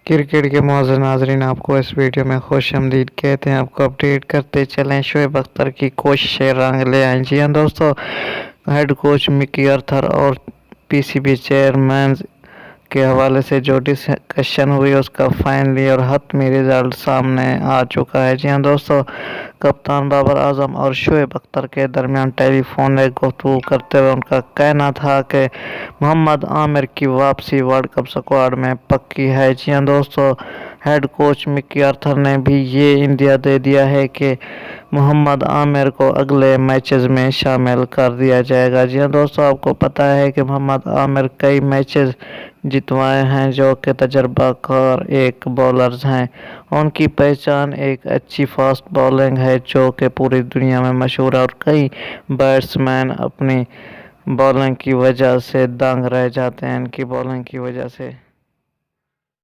Cricket کے معزز ناظرین، آپ کو اس ویڈیو میں خوش آمدید کہتے ہیں۔ آپ کو اپڈیٹ کرتے چلیں، شعیب اختر کی کوششیں رنگ لے آئیں۔ جی ہاں دوستو، ہیڈ کوچ مکی آرتھر اور پی سی بی چیئرمین کے حوالے سے جو ڈسکشن ہوئی اس کا فائنلی اور حتمی رزلٹ سامنے آ چکا ہے۔ جی ہاں دوستو، کپتان بابر اعظم اور شعیب اختر کے درمیان ٹیلی فونک گفتگو کرتے ہوئے ان کا کہنا تھا کہ محمد عامر کی واپسی ورلڈ کپ اسکواڈ میں پکی ہے۔ جی ہاں دوستو، ہیڈ کوچ مکی آرتھر نے بھی یہ اندیا دے دیا ہے کہ محمد عامر کو اگلے میچز میں شامل کر دیا جائے گا۔ جی ہاں دوستو، آپ کو پتہ ہے کہ محمد عامر کئی میچز جتوائے ہیں، جو کہ تجربہ کار ایک بولرز ہیں۔ ان کی پہچان ایک اچھی فاسٹ بالنگ ہے جو کہ پوری دنیا میں مشہور ہے، اور کئی بیٹسمین اپنی بالنگ کی وجہ سے دنگ رہ جاتے ہیں، ان کی بالنگ کی وجہ سے۔